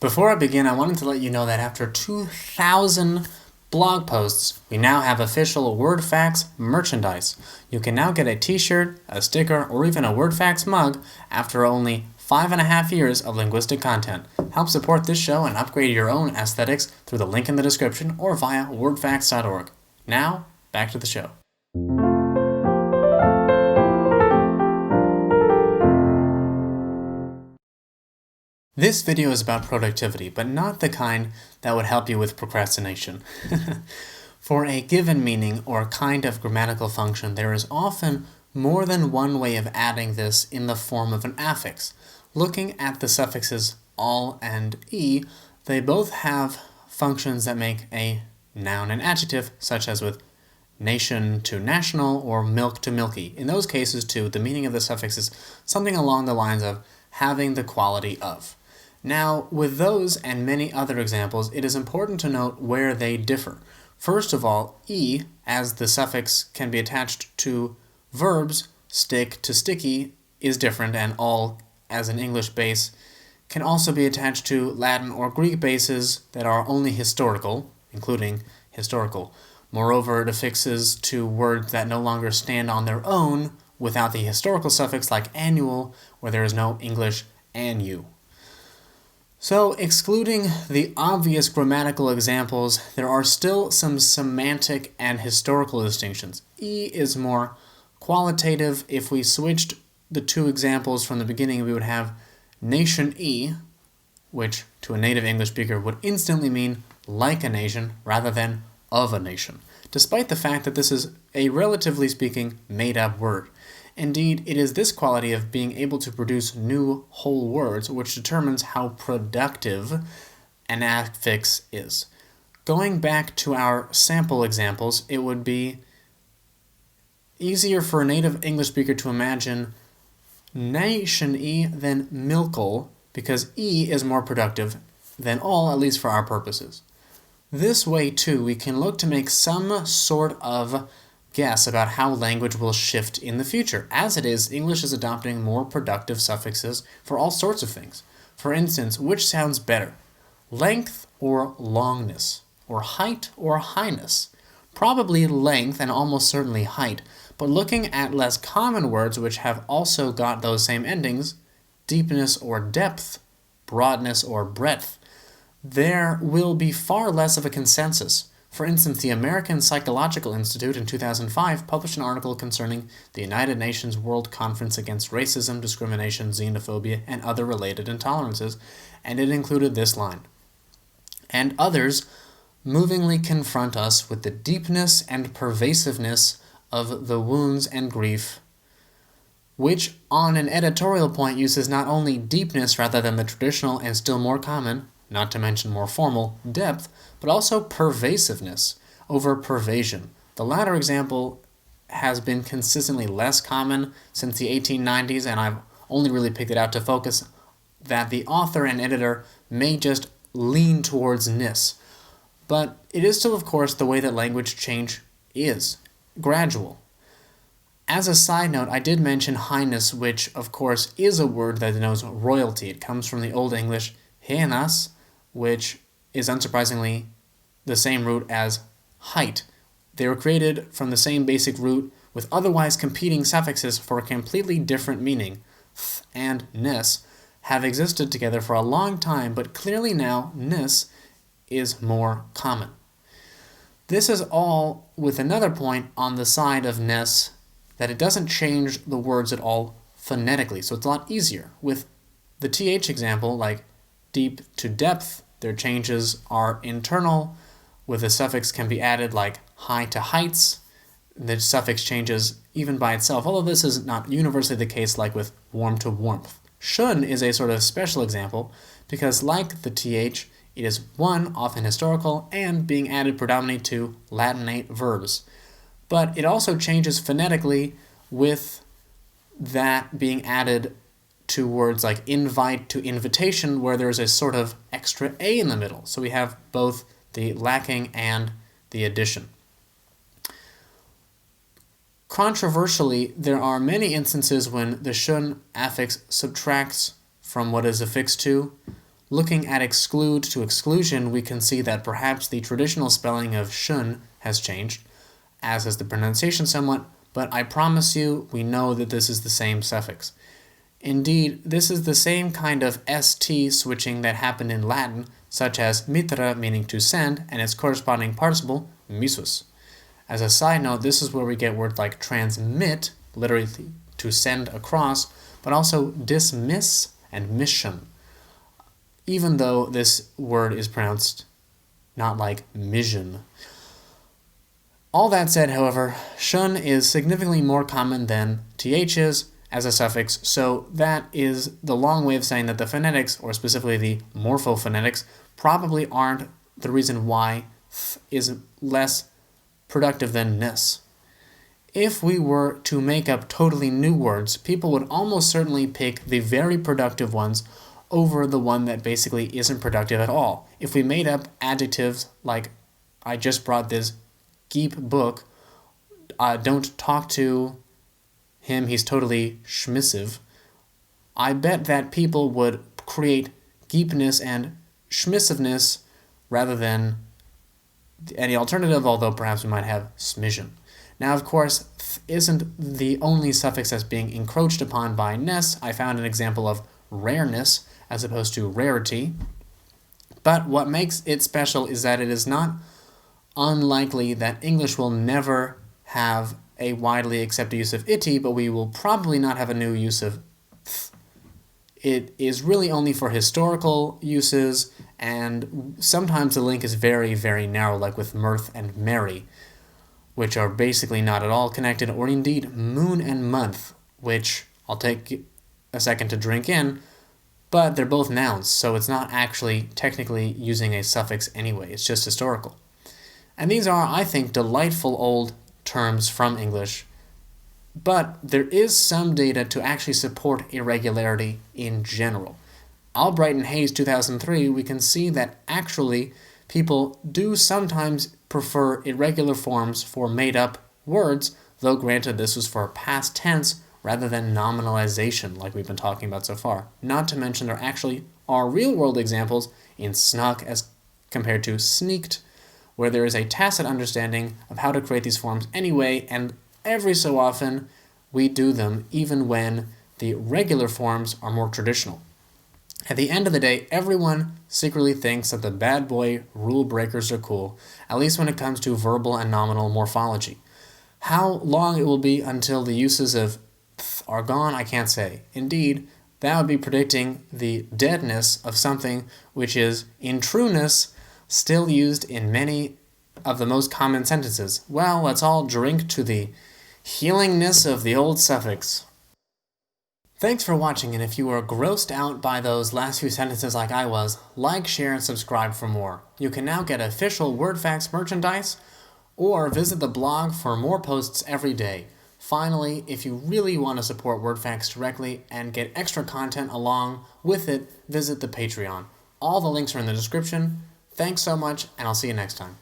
Before I begin, I wanted to let you know that after 2,000 blog posts, we now have official WordFacts merchandise. You can now get a t-shirt, a sticker, or even a WordFacts mug after only 5.5 years of linguistic content. Help support this show and upgrade your own aesthetics through the link in the description or via wordfacts.org. Now, back to the show. This video is about productivity, but not the kind that would help you with procrastination. For a given meaning or kind of grammatical function, there is often more than one way of adding this in the form of an affix. Looking at the suffixes all and e, they both have functions that make a noun an adjective, such as with nation to national or milk to milky. In those cases, too, the meaning of the suffix is something along the lines of having the quality of. Now, with those and many other examples, it is important to note where they differ. First of all, e, as the suffix can be attached to verbs, stick to sticky, is different, and all, as an English base, can also be attached to Latin or Greek bases that are only historical, including historical. Moreover, it affixes to words that no longer stand on their own without the historical suffix, like annual, where there is no English annu. So, excluding the obvious grammatical examples, there are still some semantic and historical distinctions. E is more qualitative. If we switched the two examples from the beginning, we would have nation E, which to a native English speaker would instantly mean like a nation rather than of a nation, despite the fact that this is a relatively speaking made-up word. Indeed, it is this quality of being able to produce new whole words which determines how productive an affix is. Going back to our sample examples, it would be easier for a native English speaker to imagine nation-y than milkle, because E is more productive than all, at least for our purposes. This way, too, we can look to make some sort of guess about how language will shift in the future. As it is, English is adopting more productive suffixes for all sorts of things. For instance, which sounds better? Length or longness? Or height or highness? Probably length and almost certainly height, but looking at less common words which have also got those same endings, deepness or depth, broadness or breadth, there will be far less of a consensus. For instance, the American Psychological Institute in 2005 published an article concerning the United Nations World Conference Against Racism, Discrimination, Xenophobia, and Other Related Intolerances, and it included this line. And others movingly confront us with the deepness and pervasiveness of the wounds and grief, which on an editorial point uses not only deepness rather than the traditional and still more common, not to mention more formal, depth, but also pervasiveness over pervasion. The latter example has been consistently less common since the 1890s, and I've only really picked it out to focus that the author and editor may just lean towards ness. But it is still, of course, the way that language change is, gradual. As a side note, I did mention Highness, which, of course, is a word that denotes royalty. It comes from the Old English Highness, which is unsurprisingly the same root as height. They were created from the same basic root with otherwise competing suffixes for a completely different meaning. Th and ness have existed together for a long time, but clearly now ness is more common. This is all with another point on the side of ness, that it doesn't change the words at all phonetically, so it's a lot easier. With the th example, like deep to depth, their changes are internal, with a suffix can be added like high to heights. The suffix changes even by itself, although this is not universally the case like with warm to warmth. Shun is a sort of special example because like the th, it is one, often historical, and being added predominantly to Latinate verbs. But it also changes phonetically with that being added to words like invite to invitation, where there's a sort of extra A in the middle. So we have both the lacking and the addition. Controversially, there are many instances when the shun affix subtracts from what is affixed to. Looking at exclude to exclusion, we can see that perhaps the traditional spelling of shun has changed, as has the pronunciation somewhat, but I promise you, we know that this is the same suffix. Indeed, this is the same kind of st switching that happened in Latin, such as mitra meaning to send, and its corresponding participle, missus. As a side note, this is where we get words like transmit, literally to send across, but also dismiss and mission, even though this word is pronounced not like mission. All that said, however, shun is significantly more common than th is as a suffix, so that is the long way of saying that the phonetics, or specifically the morphophonetics, probably aren't the reason why th is less productive than ness. If we were to make up totally new words, people would almost certainly pick the very productive ones over the one that basically isn't productive at all. If we made up adjectives like, I just brought this geep book, don't talk to him, he's totally schmissive, I bet that people would create geepness and schmissiveness rather than any alternative, although perhaps we might have smidgen. Now, of course, isn't the only suffix that's being encroached upon by ness. I found an example of rareness as opposed to rarity. But what makes it special is that it is not unlikely that English will never have a widely accepted use of ity, but we will probably not have a new use of th. It is really only for historical uses, and sometimes the link is very, very narrow, like with mirth and merry, which are basically not at all connected, or indeed moon and month, which I'll take a second to drink in, but they're both nouns, so it's not actually technically using a suffix anyway, it's just historical. And these are, I think, delightful old terms from English, but there is some data to actually support irregularity in general. Albright and Hayes 2003, we can see that actually people do sometimes prefer irregular forms for made-up words, though granted this was for past tense rather than nominalization like we've been talking about so far. Not to mention there actually are real-world examples in snuck as compared to sneaked, where there is a tacit understanding of how to create these forms anyway, and every so often we do them even when the regular forms are more traditional. At the end of the day, everyone secretly thinks that the bad boy rule breakers are cool, at least when it comes to verbal and nominal morphology. How long it will be until the uses of th are gone, I can't say. Indeed, that would be predicting the deadness of something which is, in trueness, still used in many of the most common sentences. Well, let's all drink to the healingness of the old suffix. Thanks for watching, and if you were grossed out by those last few sentences like I was, like, share, and subscribe for more. You can now get official WordFacts merchandise, or visit the blog for more posts every day. Finally, if you really want to support WordFacts directly and get extra content along with it, visit the Patreon. All the links are in the description. Thanks so much, and I'll see you next time.